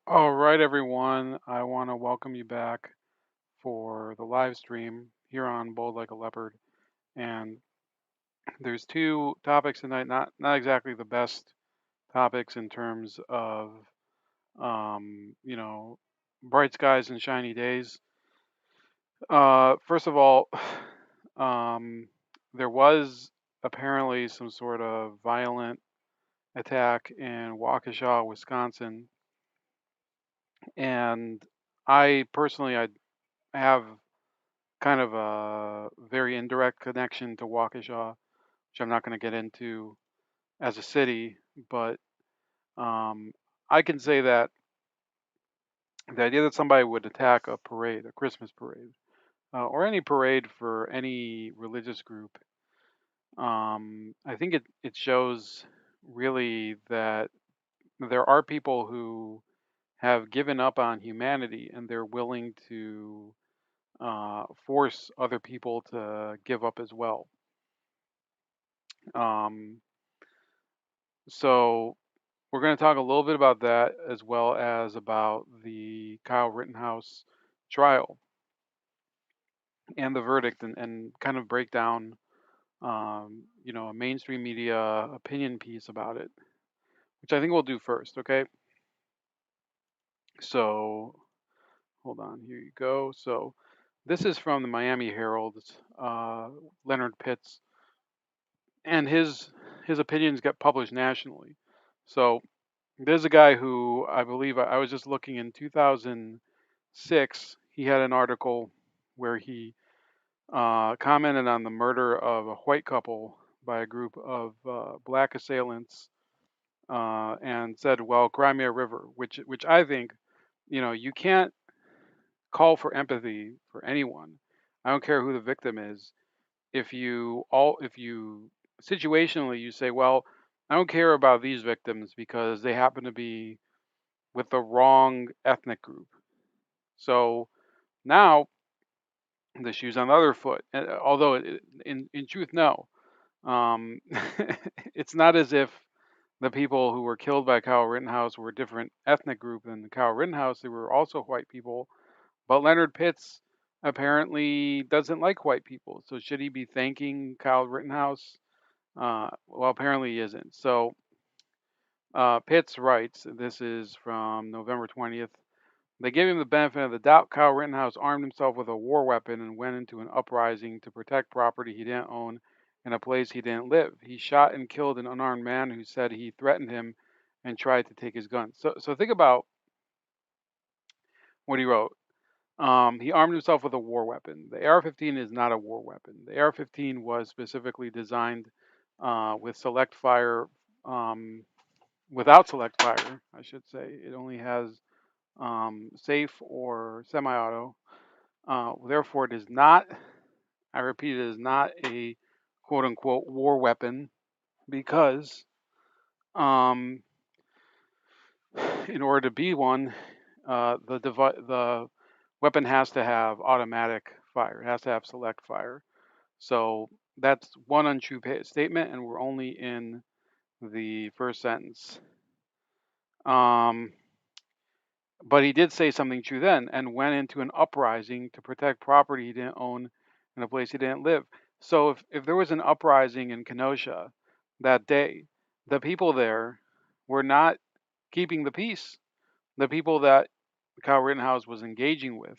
All right, everyone. I want to welcome you back for the live stream here on Bold Like a Leopard. And there's two topics tonight, not exactly the best topics in terms of, um, you know, bright skies and shiny days. First of all, um, there was apparently some sort of violent attack in Waukesha, Wisconsin, and I have kind of a very indirect connection to Waukesha, which I'm not going to get into as a city, but um, I can say that the idea that somebody would attack a parade, a Christmas parade, or any parade for any religious group, I think it shows really that there are people who have given up on humanity and they're willing to force other people to give up as well. Um, So we're going to talk a little bit about that as well as about the Kyle Rittenhouse trial and the verdict and kind of break down, a mainstream media opinion piece about it, which I think we'll do first. Okay. So hold on. Here you go. So this is from the Miami Herald's Leonard Pitts, and his opinions get published nationally. So there's a guy who I believe I was just looking in 2006. He had an article where he commented on the murder of a white couple by a group of black assailants and said, "Well, Crimea River," which I think, you can't call for empathy for anyone. I don't care who the victim is. If you situationally you say, "Well, I don't care about these victims because they happen to be with the wrong ethnic group." So now the shoe's on the other foot. Although in truth, no. Um, it's not as if the people who were killed by Kyle Rittenhouse were a different ethnic group than Kyle Rittenhouse. They were also white people. But Leonard Pitts apparently doesn't like white people. So should he be thanking Kyle Rittenhouse? Well, apparently he isn't. So Pitts writes, this is from November 20th. They gave him the benefit of the doubt. Kyle Rittenhouse armed himself with a war weapon and went into an uprising to protect property he didn't own in a place he didn't live. He shot and killed an unarmed man who said he threatened him and tried to take his gun. So think about what he wrote. He armed himself with a war weapon. The AR-15 is not a war weapon. The AR-15 was specifically designed with select fire, without select fire, I should say. It only has safe or semi-auto. Therefore, it is not, I repeat, it is not a quote unquote war weapon because um, in order to be one, the weapon has to have automatic fire, it has to have select fire. So that's one untrue statement, and we're only in the first sentence. Um, but he did say something true then and went into an uprising to protect property he didn't own in a place he didn't live. So if there was an uprising in Kenosha that day, the people there were not keeping the peace. The people that Kyle Rittenhouse was engaging with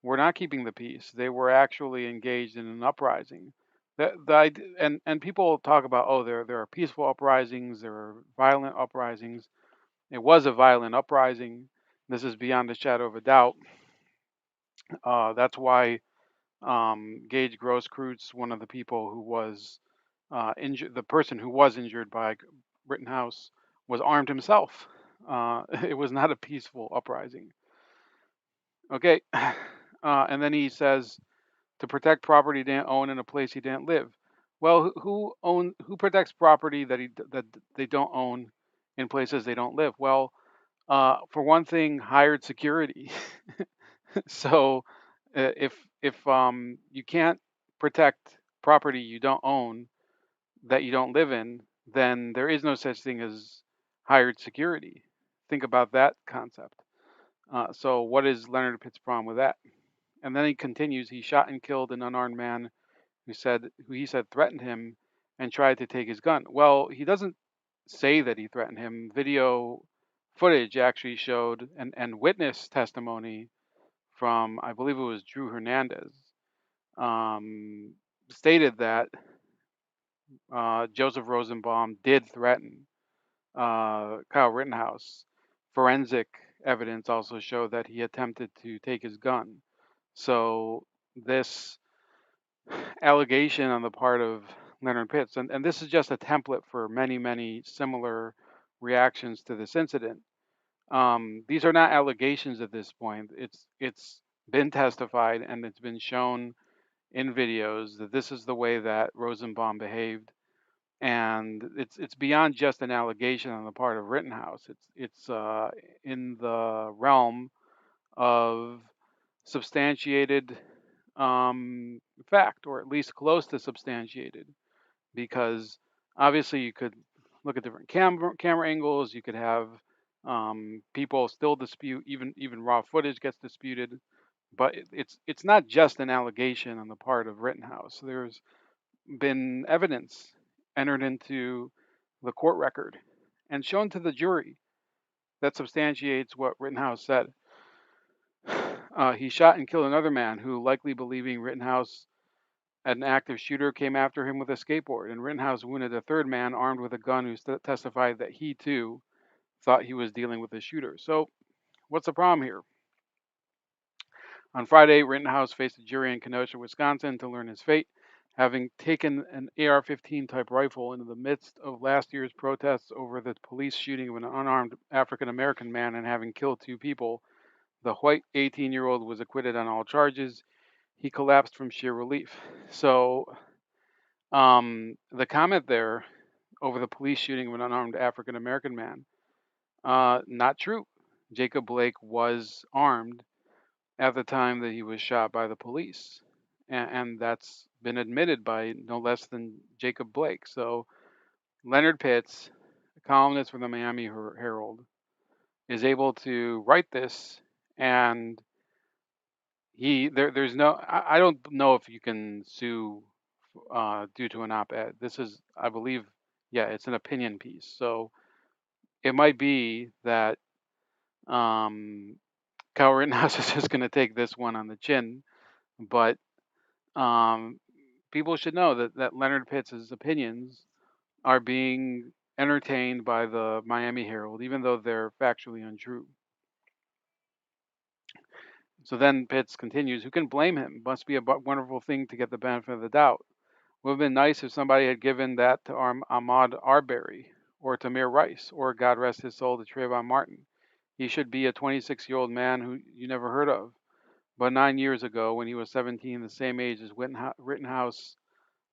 were not keeping the peace. They were actually engaged in an uprising. And people talk about, oh, there are peaceful uprisings, there are violent uprisings. It was a violent uprising. This is beyond a shadow of a doubt. That's why Gage Grosskreutz, one of the people who was injured, the person who was injured by Rittenhouse, was armed himself. It was not a peaceful uprising. Okay, and then he says to protect property he didn't own in a place he didn't live. Well, who protects property that they don't own in places they don't live? Well, for one thing, hired security. So if you can't protect property you don't own that you don't live in, then there is no such thing as hired security. think about that concept. So what is Leonard Pitt's problem with that? And then he continues. He shot and killed an unarmed man who he said threatened him and tried to take his gun. Well, he doesn't say that he threatened him. Video footage actually showed and witness testimony from, I believe it was Drew Hernandez, um, stated that Joseph Rosenbaum did threaten Kyle Rittenhouse. Forensic evidence also showed that he attempted to take his gun. So this allegation on the part of Leonard Pitts, and this is just a template for many, many similar reactions to this incident. These are not allegations at this point. It's been testified and it's been shown in videos that this is the way that Rosenbaum behaved, and it's beyond just an allegation on the part of Rittenhouse. It's in the realm of substantiated fact, or at least close to substantiated, because obviously you could look at different camera angles. You could have people still dispute, even raw footage gets disputed, but it's not just an allegation on the part of Rittenhouse. There's been evidence entered into the court record and shown to the jury that substantiates what Rittenhouse said. He shot and killed another man who, likely believing Rittenhouse, an active shooter, came after him with a skateboard, and Rittenhouse wounded a third man armed with a gun who testified that he too thought he was dealing with a shooter. So, what's the problem here? On Friday, Rittenhouse faced a jury in Kenosha, Wisconsin to learn his fate, having taken an AR-15 type rifle into the midst of last year's protests over the police shooting of an unarmed African American man and having killed two people. The white 18-year-old was acquitted on all charges. He collapsed from sheer relief. So, the comment there over the police shooting of an unarmed African American man, not true. Jacob Blake was armed at the time that he was shot by the police, and that's been admitted by no less than Jacob Blake. So Leonard Pitts, a columnist for the Miami Herald, is able to write this, and there's no, I don't know if you can sue due to an op-ed. This is, I believe, yeah, it's an opinion piece. So it might be that Kyle Rittenhouse is just going to take this one on the chin, but um, people should know that Leonard Pitts' opinions are being entertained by the Miami Herald, even though they're factually untrue. So then Pitts continues, who can blame him? Must be a wonderful thing to get the benefit of the doubt. Would have been nice if somebody had given that to Ahmaud Arbery or Tamir Rice, or God rest his soul, to Trayvon Martin. He should be a 26-year-old man who you never heard of. But 9 years ago, when he was 17, the same age as Rittenhouse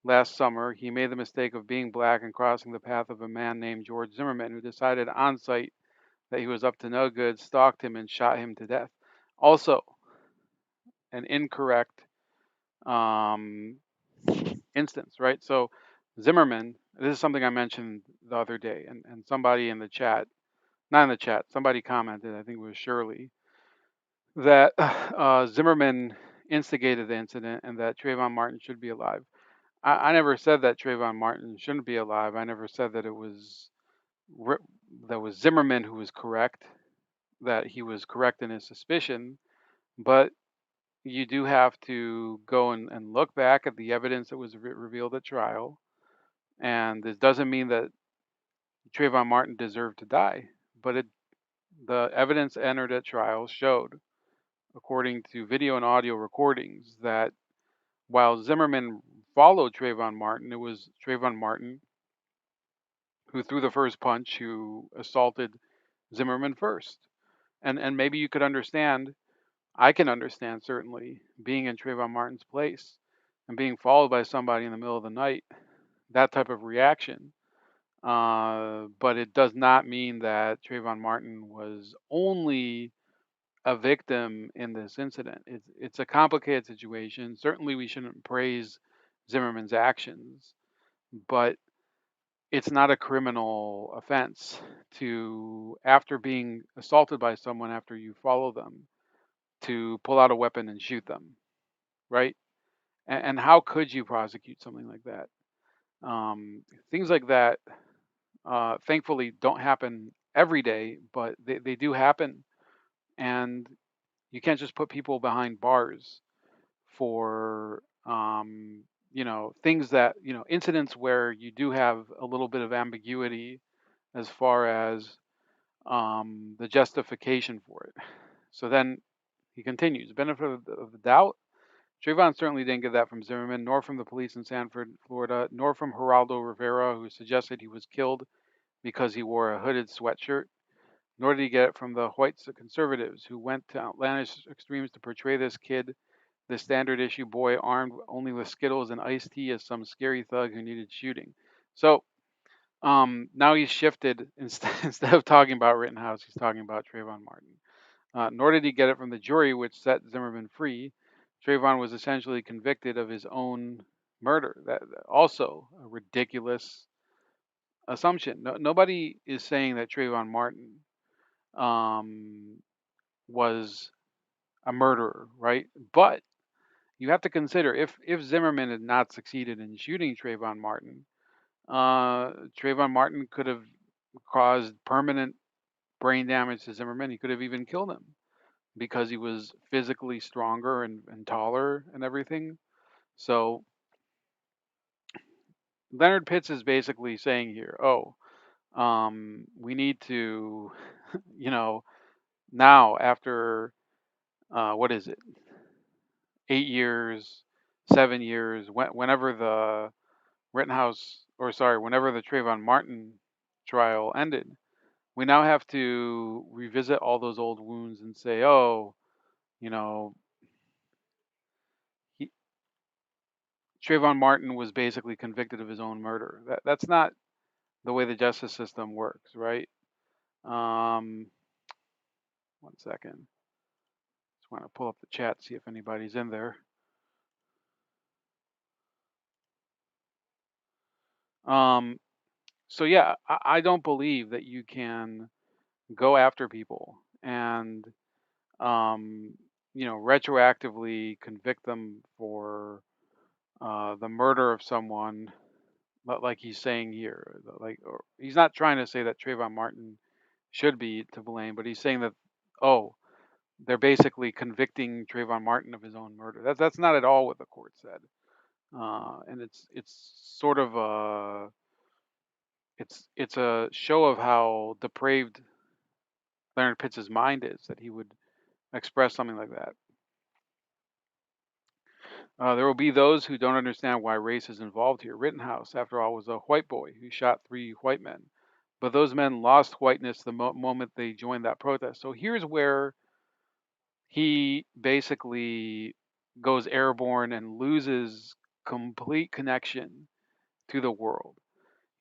last summer, he made the mistake of being black and crossing the path of a man named George Zimmerman, who decided on sight that he was up to no good, stalked him, and shot him to death. Also, an incorrect um, instance, right? So Zimmerman, this is something I mentioned the other day, and somebody in the chat, not in the chat, somebody commented, I think it was Shirley, that Zimmerman instigated the incident and that Trayvon Martin should be alive. I never said that Trayvon Martin shouldn't be alive. I never said that it was Zimmerman who was correct, that he was correct in his suspicion, but you do have to go and look back at the evidence that was revealed at trial. And this doesn't mean that Trayvon Martin deserved to die, but the evidence entered at trial showed, according to video and audio recordings, that while Zimmerman followed Trayvon Martin, it was Trayvon Martin who threw the first punch, who assaulted Zimmerman first. And maybe you could understand, I can understand certainly, being in Trayvon Martin's place and being followed by somebody in the middle of the night, that type of reaction. But it does not mean that Trayvon Martin was only a victim in this incident. It's a complicated situation. Certainly, we shouldn't praise Zimmerman's actions, but it's not a criminal offense to, after being assaulted by someone, after you follow them, to pull out a weapon and shoot them, right? And how could you prosecute something like that? Things like that, thankfully, don't happen every day, but they do happen. And you can't just put people behind bars for, things that, incidents where you do have a little bit of ambiguity as far as the justification for it. So then he continues, benefit of the doubt. Trayvon certainly didn't get that from Zimmerman, nor from the police in Sanford, Florida, nor from Geraldo Rivera, who suggested he was killed because he wore a hooded sweatshirt, nor did he get it from the white conservatives who went to outlandish extremes to portray this kid, the standard issue boy armed only with Skittles and iced tea, as some scary thug who needed shooting. So now he's shifted. Instead of talking about Rittenhouse, he's talking about Trayvon Martin. Nor did he get it from the jury, which set Zimmerman free. Trayvon was essentially convicted of his own murder. That also a ridiculous assumption. Nobody is saying that Trayvon Martin um, was a murderer, right? But you have to consider, if Zimmerman had not succeeded in shooting Trayvon Martin, Trayvon Martin could have caused permanent brain damage to Zimmerman. He could have even killed him because he was physically stronger and taller and everything. So Leonard Pitts is basically saying here, oh, we need to, you know, now after what is it, 8 years, 7 years, whenever the whenever the Trayvon Martin trial ended, we now have to revisit all those old wounds and say, oh, you know, he, Trayvon Martin was basically convicted of his own murder. That's not the way the justice system works, right? Um, 1 second. Just want to pull up the chat, see if anybody's in there. Um, so yeah, I don't believe that you can go after people and um, retroactively convict them for the murder of someone, like he's saying here. Like, or he's not trying to say that Trayvon Martin should be to blame, but he's saying that, oh, they're basically convicting Trayvon Martin of his own murder. That's not at all what the court said, and it's sort of it's a show of how depraved Leonard Pitts' mind is that he would express something like that. There will be those who don't understand why race is involved here. Rittenhouse, after all, was a white boy who shot 3 white men. But those men lost whiteness the moment they joined that protest. So here's where he basically goes airborne and loses complete connection to the world.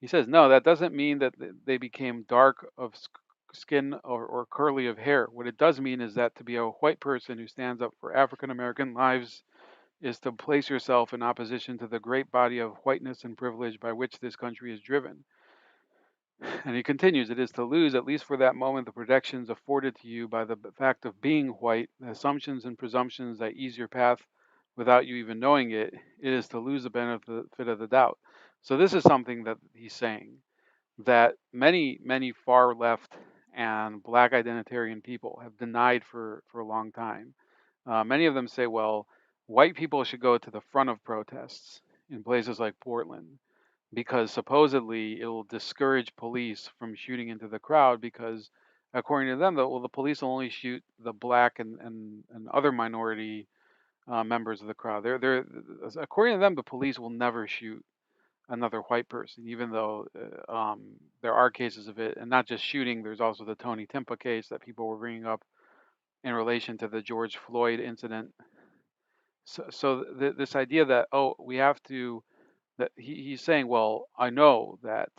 He says, no, that doesn't mean that they became dark of skin or curly of hair. What it does mean is that to be a white person who stands up for African American lives is to place yourself in opposition to the great body of whiteness and privilege by which this country is driven. And he continues, it is to lose, at least for that moment, the protections afforded to you by the fact of being white, the assumptions and presumptions that ease your path without you even knowing it. It is to lose the benefit of the doubt. So this is something that he's saying, that many, many far left and black identitarian people have denied for a long time. Many of them say, well, white people should go to the front of protests in places like Portland because supposedly it will discourage police from shooting into the crowd because according to them, the police will only shoot the black and other minority members of the crowd. They're according to them, the police will never shoot another white person, even though there are cases of it, and not just shooting. There's also the Tony Timpa case that people were bringing up in relation to the George Floyd incident. So this idea that, oh, we have to, that he's saying, well, I know that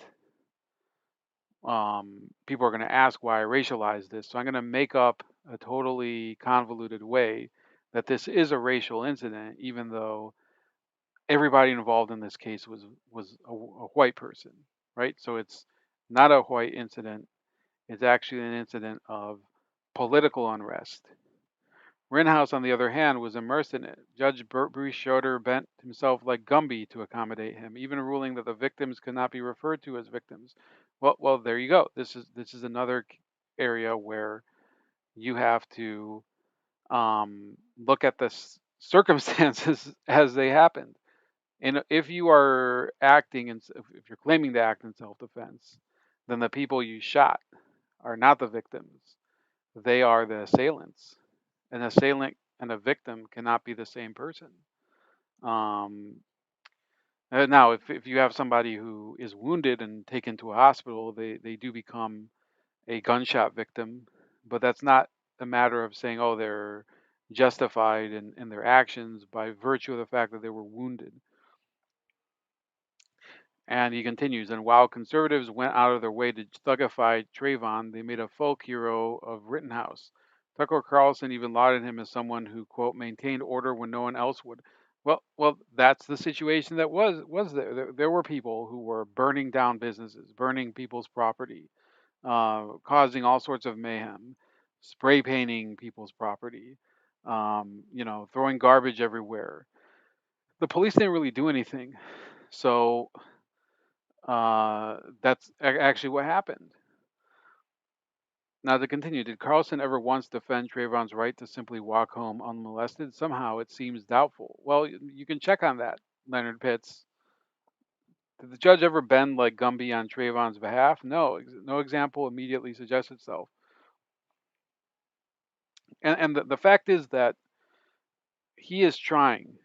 people are going to ask why I racialize this, so I'm going to make up a totally convoluted way that this is a racial incident, even though everybody involved in this case was a white person. right? So it's not a white incident. It's actually an incident of political unrest. Rittenhouse, on the other hand, was immersed in it. Judge Bruce Schroeder bent himself like Gumby to accommodate him, even ruling that the victims could not be referred to as victims. Well, there you go. This is another area where you have to look at the circumstances as they happened. And if you are acting and if you're claiming to act in self-defense, then the people you shot are not the victims. They are the assailants. An assailant and a victim cannot be the same person. Um, Now, if you have somebody who is wounded and taken to a hospital, they do become a gunshot victim, but that's not a matter of saying, oh, they're justified in their actions by virtue of the fact that they were wounded. And he continues, and while conservatives went out of their way to thugify Trayvon, they made a folk hero of Rittenhouse. Tucker Carlson even lauded him as someone who, quote, maintained order when no one else would. Well, that's the situation that was there. There were people who were burning down businesses, burning people's property, causing all sorts of mayhem, spray painting people's property, throwing garbage everywhere. The police didn't really do anything. So that's actually what happened. Now, to continue, did Carlson ever once defend Trayvon's right to simply walk home unmolested? Somehow it seems doubtful. Well, you can check on that, Leonard Pitts. Did the judge ever bend like Gumby on Trayvon's behalf? No, no example immediately suggests itself. And the fact is that he is trying.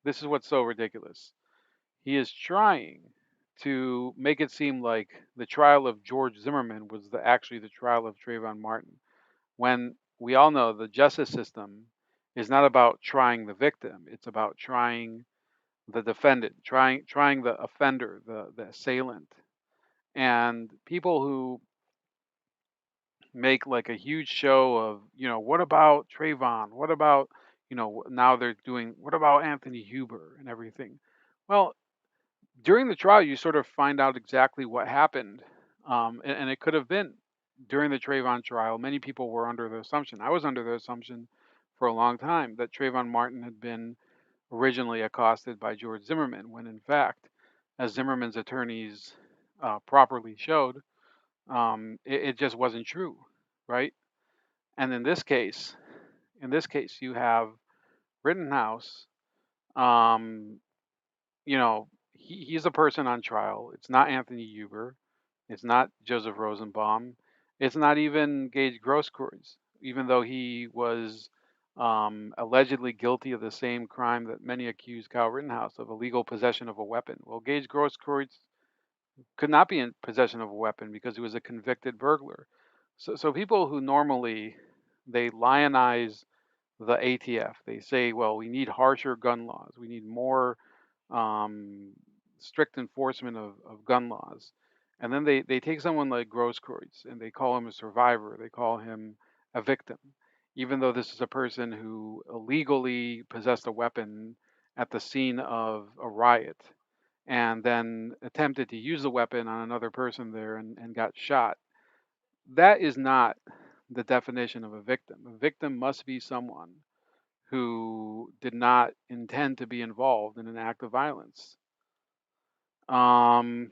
This is what's so ridiculous. He is trying to make it seem like the trial of George Zimmerman was actually the trial of Trayvon Martin, when we all know the justice system is not about trying the victim; it's about trying the defendant, trying the offender, the assailant. And people who make like a huge show of, what about Trayvon? What about, now they're doing, what about Anthony Huber and everything? Well, during the trial, you sort of find out exactly what happened. And it could have been during the Trayvon trial. Many people were under the assumption, I was under the assumption for a long time, that Trayvon Martin had been originally accosted by George Zimmerman, when in fact, as Zimmerman's attorneys properly showed, it just wasn't true, right? And in this case, you have Rittenhouse. Um, he's a person on trial. It's not Anthony Huber. It's not Joseph Rosenbaum. It's not even Gage Grosskreutz, even though he was allegedly guilty of the same crime that many accuse Kyle Rittenhouse of, illegal possession of a weapon. Well, Gage Grosskreutz could not be in possession of a weapon because he was a convicted burglar. So people who normally they lionize the ATF, they say, well, we need harsher gun laws. We need more um, strict enforcement of gun laws. And then they take someone like Grosskreutz and they call him a survivor. They call him a victim, even though this is a person who illegally possessed a weapon at the scene of a riot and then attempted to use the weapon on another person there and got shot. That is not the definition of a victim. A victim must be someone who did not intend to be involved in an act of violence. Um,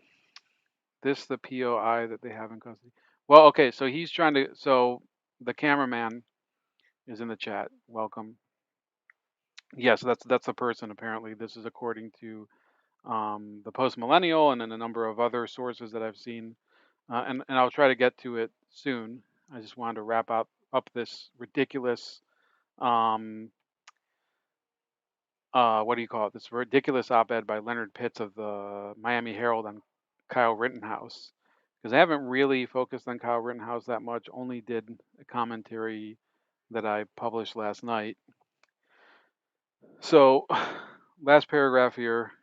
this the POI that they have in custody. Well, okay, so he's trying to. So the cameraman is in the chat. Welcome. Yes, that's the person. Apparently, this is according to the Post Millennial and then a number of other sources that I've seen. And I'll try to get to it soon. I just wanted to wrap up this ridiculous um, what do you call it? This ridiculous op-ed by Leonard Pitts of the Miami Herald on Kyle Rittenhouse, because I haven't really focused on Kyle Rittenhouse that much. Only did a commentary that I published last night. So, last paragraph here.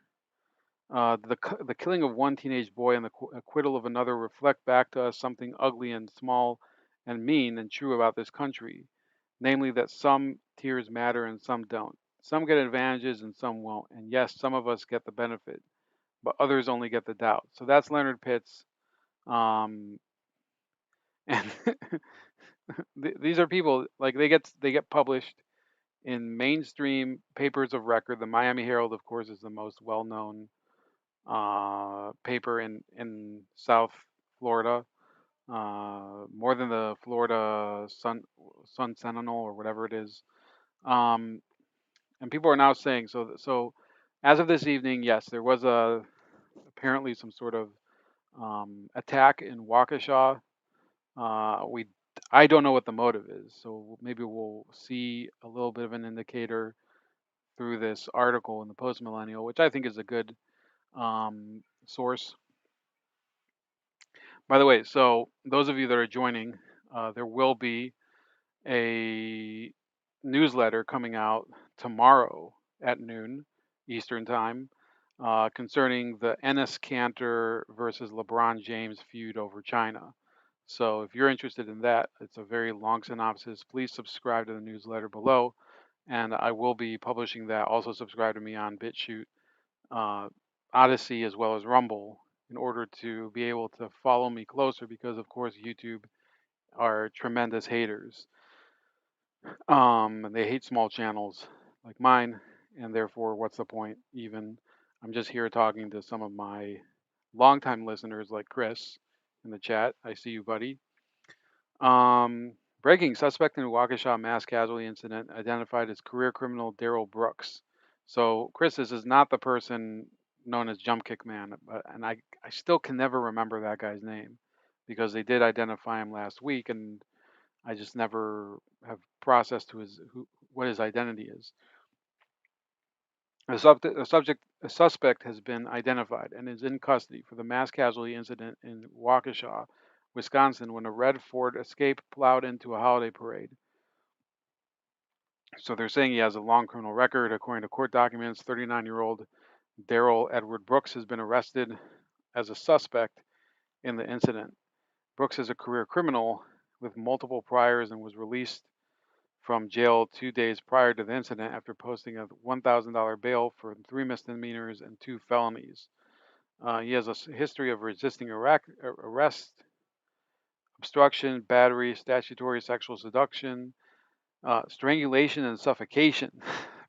The killing of one teenage boy and the acquittal of another reflect back to us something ugly and small and mean and true about this country, namely that some tiers matter and some don't. Some get advantages and some won't. And yes, some of us get the benefit. but others only get the doubt. So that's Leonard Pitts. Um, and these are people like they get published in mainstream papers of record. The Miami Herald, of course, is the most well-known paper in South Florida, more than the Florida Sun Sentinel or whatever it is. Um, and people are now saying so. As of this evening, yes, there was apparently some sort of attack in Waukesha. We I don't know what the motive is, so maybe we'll see a little bit of an indicator through this article in the Post Millennial, which I think is a good source. By the way, so those of you that are joining, there will be a newsletter coming out tomorrow at noon Eastern Time concerning the Ennis Cantor versus LeBron James feud over China. So if you're interested in that, it's a very long synopsis. Please subscribe to the newsletter below, and I will be publishing that. Also subscribe to me on BitChute, uh, Odyssey, as well as Rumble, in order to be able to follow me closer, because of course YouTube are tremendous haters. They hate small channels like mine, and therefore, what's the point? Even I'm just here talking to some of my longtime listeners, like Chris in the chat. I see you, buddy. Um, Breaking: suspect in Waukesha mass casualty incident identified as career criminal Daryl Brooks. So, Chris, this is not the person known as Jump Kick Man, and I still can never remember that guy's name because they did identify him last week, and I just never have processed what his identity is. A suspect has been identified and is in custody for the mass casualty incident in Waukesha, Wisconsin, when a red Ford Escape plowed into a holiday parade. So they're saying he has a long criminal record. According to court documents, 39-year-old Daryl Edward Brooks has been arrested as a suspect in the incident. Brooks is a career criminal with multiple priors and was released from jail 2 days prior to the incident after posting a $1,000 bail for 3 misdemeanors and 2 felonies. He has a history of resisting arrest, obstruction, battery, statutory sexual seduction, strangulation and suffocation,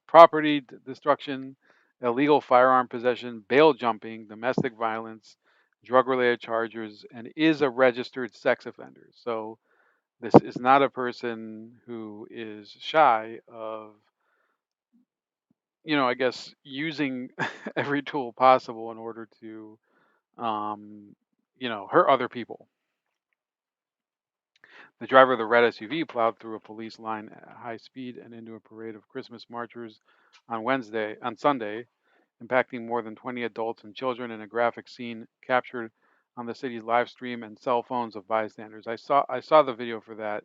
property destruction, illegal firearm possession, bail jumping, domestic violence, drug-related charges, and is a registered sex offender. So this is not a person who is shy of, I guess, using every tool possible in order to, hurt other people. The driver of the red SUV plowed through a police line at high speed and into a parade of Christmas marchers on Sunday, impacting more than 20 adults and children in a graphic scene captured on the city's live stream and cell phones of bystanders. I saw the video for that.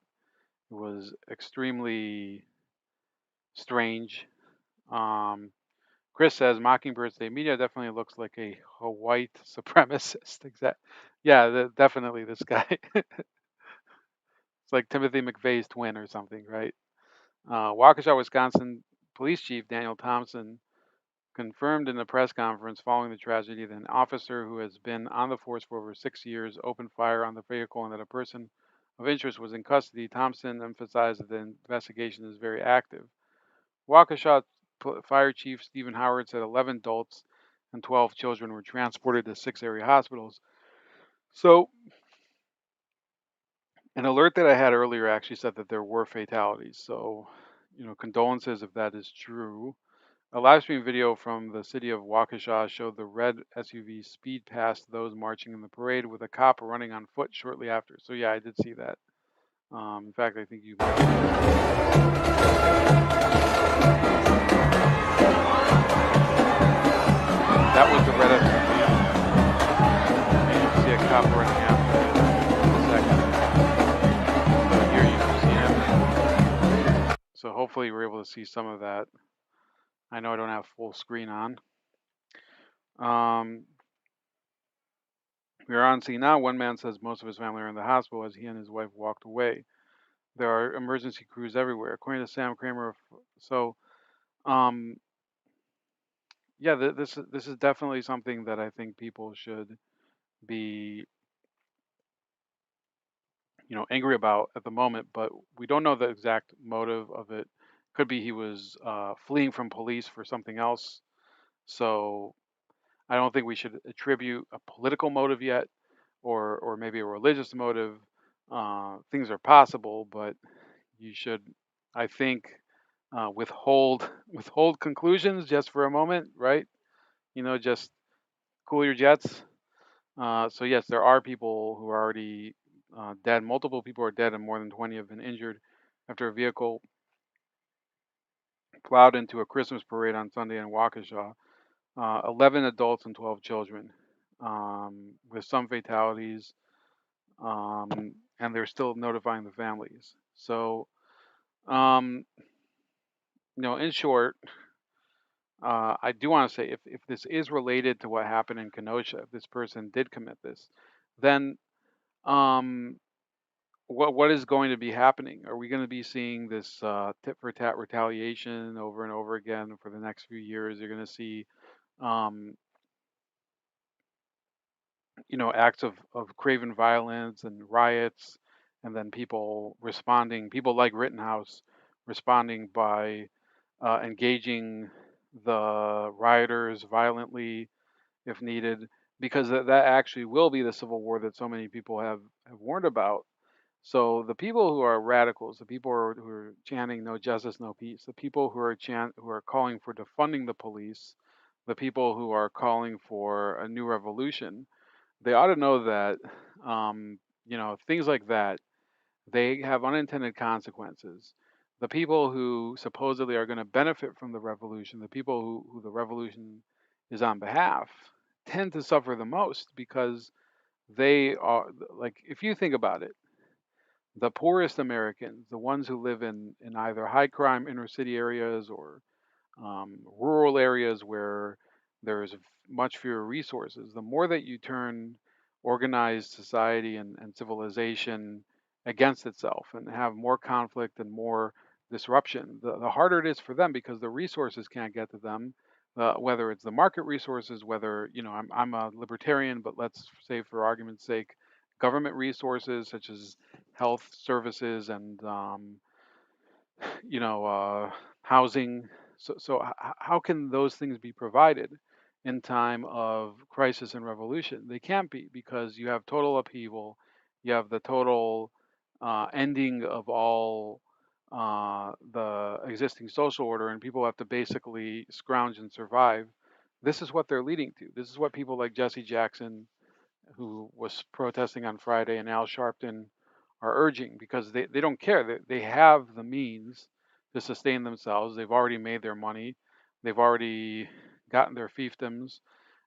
It was extremely strange. Um, Chris says Mockingbird State Media definitely looks like a white supremacist. Yeah, definitely this guy. It's like Timothy McVeigh's twin or something, right? Waukesha, Wisconsin Police Chief Daniel Thompson confirmed in a press conference following the tragedy that an officer who has been on the force for over 6 years opened fire on the vehicle and that a person of interest was in custody. Thompson emphasized that the investigation is very active. Waukesha Fire Chief Stephen Howard said 11 adults and 12 children were transported to 6 area hospitals. So, an alert that I had earlier actually said that there were fatalities. So, condolences if that is true. A live stream video from the city of Waukesha showed the red SUV speed past those marching in the parade with a cop running on foot shortly after. So yeah, I did see that. In fact, I think you might. That was the red SUV. And you can see a cop running after it in a second. So here you can see him. So hopefully we're able to see some of that. I know I don't have full screen on. We are on scene now. One man says most of his family are in the hospital as he and his wife walked away. There are emergency crews everywhere, according to Sam Kramer. So, yeah, this is definitely something that I think people should be, angry about at the moment, but we don't know the exact motive of it. Could be he was fleeing from police for something else. So I don't think we should attribute a political motive yet, or maybe a religious motive. Things are possible, but you should, I think, withhold withhold conclusions just for a moment, right? Just cool your jets. So yes, there are people who are already dead. Multiple people are dead, and more than 20 have been injured after a vehicle plowed into a Christmas parade on Sunday in Waukesha. 11 adults and 12 children, with some fatalities, and they're still notifying the families. So, um, in short, I do want to say if this is related to what happened in Kenosha, if this person did commit this, then um, what is going to be happening? Are we going to be seeing this tit for tat retaliation over and over again for the next few years? You're going to see, um, acts of craven violence and riots, and then people responding, people like Rittenhouse responding by engaging the rioters violently if needed, because that actually will be the civil war that so many people have warned about. So the people who are radicals, the people who are chanting "No justice, no peace," the people who are calling for defunding the police, the people who are calling for a new revolution, they ought to know that, things like that, they have unintended consequences. The people who supposedly are going to benefit from the revolution, the people who the revolution is on behalf, tend to suffer the most because they are, like, if you think about it, the poorest Americans, the ones who live in either high crime inner city areas or rural areas where there's much fewer resources, the more that you turn organized society and civilization against itself and have more conflict and more disruption, the harder it is for them because the resources can't get to them. Whether it's the market resources, whether, I'm a libertarian, but let's say for argument's sake, government resources such as health services and housing. So how can those things be provided in time of crisis and revolution? They can't be, because you have total upheaval, you have the total ending of all the existing social order, and people have to basically scrounge and survive. This is what they're leading to. This is what people like Jesse Jackson, who was protesting on Friday, and Al Sharpton are urging, because they don't care. They have the means to sustain themselves. They've already made their money. They've already gotten their fiefdoms,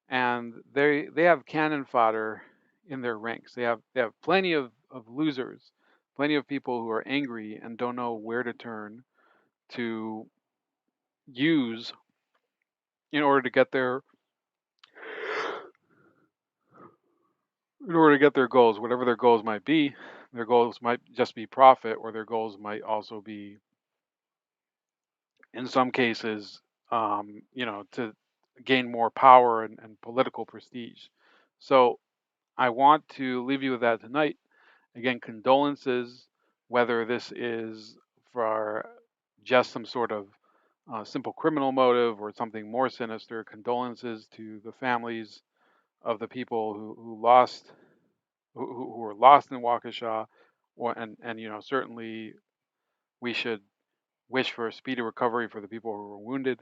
and they have cannon fodder in their ranks. They have plenty of losers, plenty of people who are angry and don't know where to turn to use in order to get their goals, whatever their goals might be. Their goals might just be profit, or their goals might also be, in some cases, to gain more power and political prestige. So I want to leave you with that tonight. Again, condolences, whether this is for just some sort of simple criminal motive or something more sinister. Condolences to the families of the people who lost, who were lost in Waukesha, and certainly we should wish for a speedy recovery for the people who were wounded.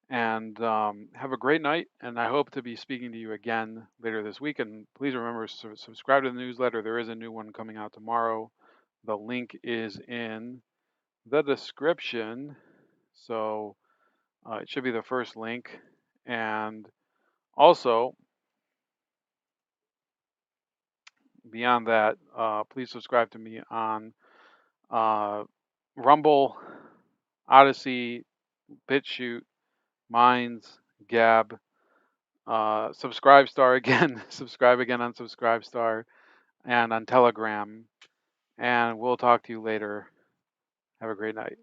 And have a great night. And I hope to be speaking to you again later this week. And please remember to subscribe to the newsletter. There is a new one coming out tomorrow. The link is in the description. So it should be the first link. And also, beyond that, please subscribe to me on uh, Rumble, Odyssey, BitChute, Minds, Gab, Subscribe Star again, subscribe again on Subscribe Star and on Telegram. And we'll talk to you later. Have a great night.